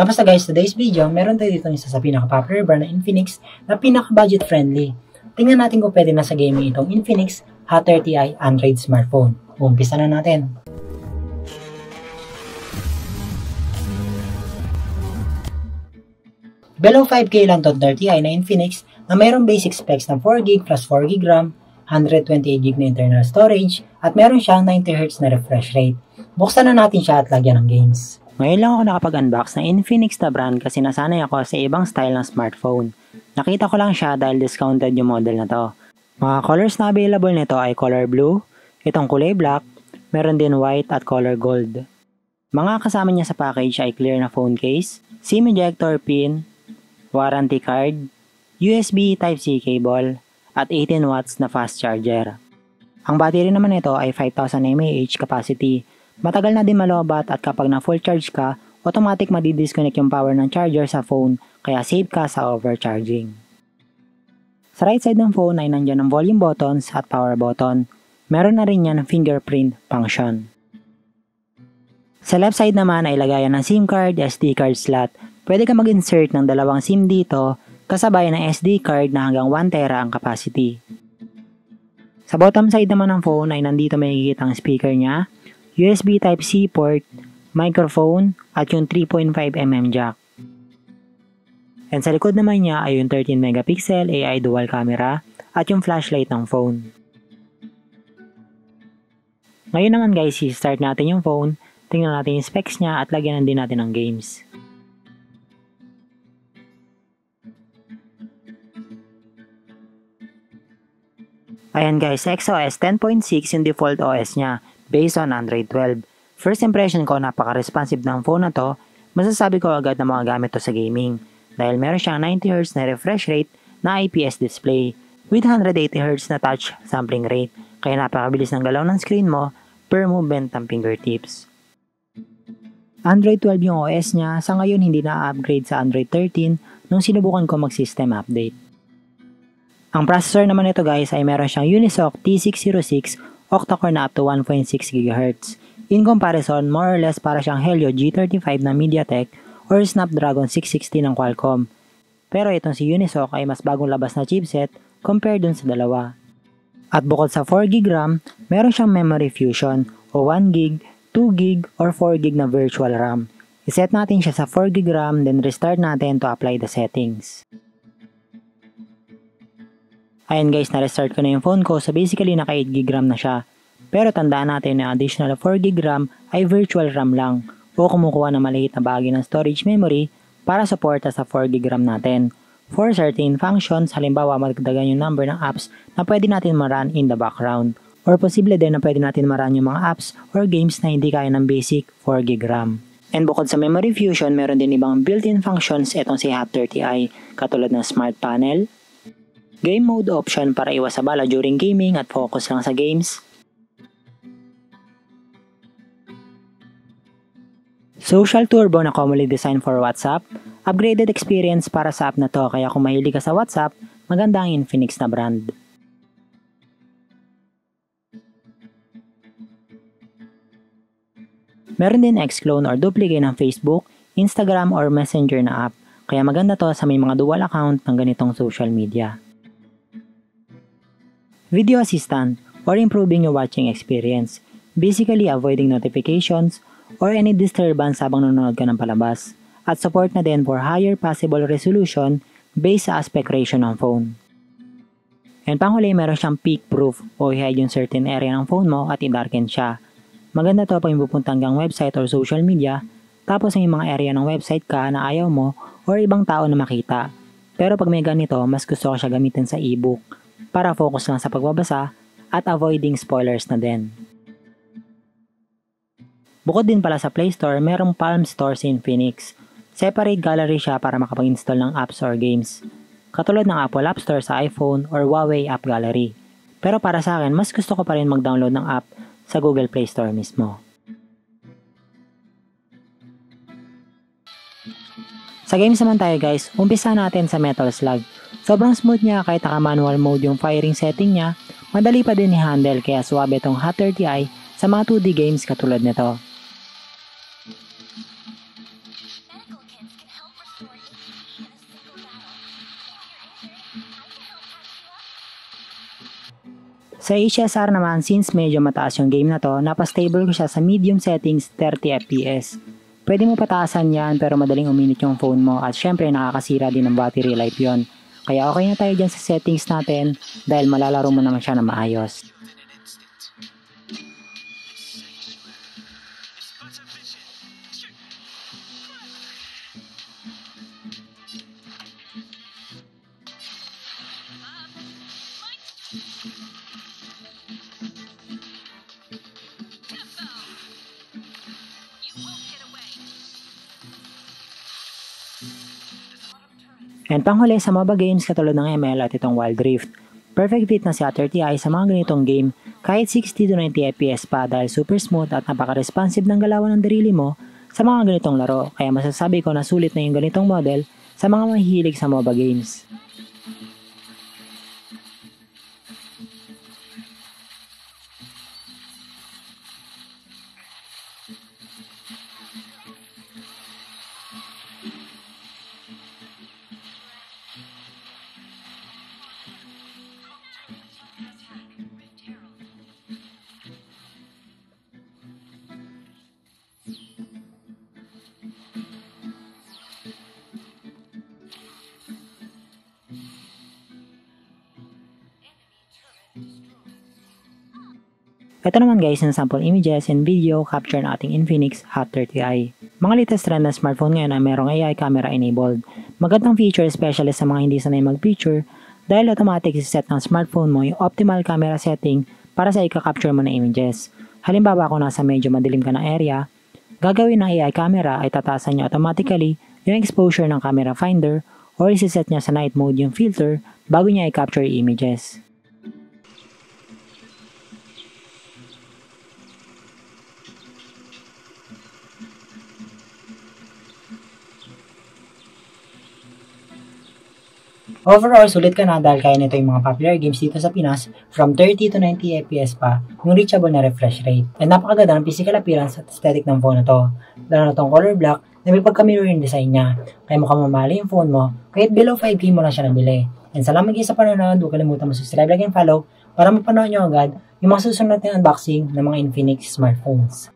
Kamusta guys, today's video, meron tayo dito isa sa pinaka-popular brand na Infinix na pinaka-budget friendly. Tingnan natin kung pwede na sa gaming itong Infinix Hot 30i Android smartphone. Umpisa na natin. Below 5K lang itong 30i na Infinix na mayroong basic specs na 4GB plus 4GB RAM, 128GB na internal storage, at meron siyang 90Hz na refresh rate. Buksan na natin siya at lagyan ng games. Ngayon lang ako nakapag-unbox ng Infinix na brand kasi nasanay ako sa ibang style ng smartphone. Nakita ko lang siya dahil discounted yung model na to. Mga colors na available nito ay color blue, itong kulay black, meron din white at color gold. Mga kasama niya sa package ay clear na phone case, SIM ejector pin, warranty card, USB Type-C cable, at 18 watts na fast charger. Ang battery naman nito ay 5000 mAh capacity. Matagal na din malobat at kapag na full charge ka, automatic madidisconnect yung power ng charger sa phone kaya safe ka sa overcharging. Sa right side ng phone ay nandyan ang volume buttons at power button. Meron na rin yan fingerprint function. Sa left side naman ay lagayan ng SIM card, SD card slot. Pwede ka mag-insert ng dalawang SIM dito kasabay ng SD card na hanggang 1TB ang capacity. Sa bottom side naman ng phone ay nandito makikita ang speaker niya, USB Type-C port, microphone, at yung 3.5mm jack. And sa likod naman niya ay yung 13MP AI dual camera at yung flashlight ng phone. Ngayon naman guys, i-start natin yung phone, tingnan natin yung specs niya at lagyan din natin ng games. Ayan guys, XOS 10.6 yung default OS niya, based on Android 12. First impression ko, napaka-responsive ng phone na to, masasabi ko agad na mga gamit to sa gaming. Dahil meron siyang 90Hz na refresh rate na IPS display, with 180Hz na touch sampling rate, kaya napakabilis ng galaw ng screen mo per movement ng fingertips. Android 12 yung OS niya, sa ngayon hindi na-upgrade sa Android 13 nung sinubukan ko mag-system update. Ang processor naman nito guys ay meron siyang Unisoc T606 octa-core na up to 1.6 GHz. In comparison, more or less para siyang Helio G35 ng MediaTek or Snapdragon 660 ng Qualcomm. Pero itong si Unisoc ay mas bagong labas na chipset compared dun sa dalawa. At bukod sa 4GB RAM, meron siyang memory fusion o 1GB, 2GB, or 4GB na virtual RAM. Iset natin siya sa 4GB RAM then restart natin to apply the settings. Ayan guys, na-restart ko na yung phone ko so basically naka 8GB RAM na siya. Pero tandaan natin na additional 4GB RAM ay virtual RAM lang o kumukuha ng maliit na bahagi ng storage memory para suporta sa 4GB RAM natin. For certain functions, halimbawa magdagdagan yung number ng apps na pwede natin ma-run in the background. Or posible din na pwede natin ma-run yung mga apps or games na hindi kaya ng basic 4GB RAM. And bukod sa memory fusion, meron din ibang built-in functions itong si Hot 30i katulad ng smart panel, game mode option para iwas sa bala during gaming at focus lang sa games, social turbo na commonly designed for WhatsApp, upgraded experience para sa app na to kaya kung mahilig ka sa WhatsApp, maganda ang Infinix na brand. Meron din X-clone or duplicate ng Facebook, Instagram or Messenger na app, kaya maganda to sa may mga dual account ng ganitong social media. Video assistant or improving your watching experience, basically avoiding notifications or any disturbance habang nanonood ka ng palabas, at support na din for higher possible resolution based sa aspect ratio ng phone. And panghuli, meron siyang peak proof o i-hide yung certain area ng phone mo at i-darken siya. Maganda to pag pupunta hanggang website or social media, tapos may mga area ng website ka na ayaw mo or ibang tao na makita. Pero pag may ganito, mas gusto ko siya gamitin sa e-book para focus lang sa pagbabasa at avoiding spoilers na din. Bukod din pala sa Play Store, merong Palm Store si Infinix. Separate gallery siya para makapag-install ng apps or games. Katulad ng Apple App Store sa iPhone or Huawei App Gallery. Pero para sa akin, mas gusto ko pa rin mag-download ng app sa Google Play Store mismo. Sa games naman tayo guys, umpisa natin sa Metal Slug. Sobrang smooth niya kahit naka-manual mode yung firing setting niya, madali pa din i-handle kaya suwabe itong Hot 30i sa mga 2D games katulad nito. Sa HSR naman, since medyo mataas yung game na to, napastable ko siya sa medium settings 30 FPS. Pwede mo pataasan yan pero madaling uminit yung phone mo at syempre nakakasira din ng battery life yon. Kaya okay na tayo dyan sa settings natin dahil malalaro mo naman siya na maayos. And panghuli sa MOBA games katulad ng ML at itong Wild Rift. Perfect fit na si A30i sa mga ganitong game kahit 60 to 90 FPS pa dahil super smooth at napaka-responsive ng galawan ng darili mo sa mga ganitong laro. Kaya masasabi ko na sulit na yung ganitong model sa mga mahihilig sa MOBA games. Ito naman guys yung sample images and video capture ng ating Infinix Hot 30i. Mga latest trend na smartphone ngayon ay merong AI camera enabled. Magandang feature especially sa mga hindi sanay mag-picture dahil automatic set ng smartphone mo yung optimal camera setting para sa ika-capture mo na images. Halimbawa kung nasa medyo madilim ka na area, gagawin ng AI camera ay tatasan niya automatically yung exposure ng camera finder or isiset niya sa night mode yung filter bago niya i-capture images. Overall, sulit ka na dahil kaya nito yung mga popular games dito sa Pinas from 30 to 90 FPS pa yung reachable na refresh rate. And napakaganda ng physical appearance at aesthetic ng phone na to. Lalo na tong color black na may pagka-mirror yung design niya. Kaya mukhang mamali yung phone mo kahit below 5K mo lang siya nabili. And salamat guys sa panonood. Huwag kalimutan mo subscribe, like, and follow para mapanood nyo agad yung mga susunod na unboxing ng mga Infinix smartphones.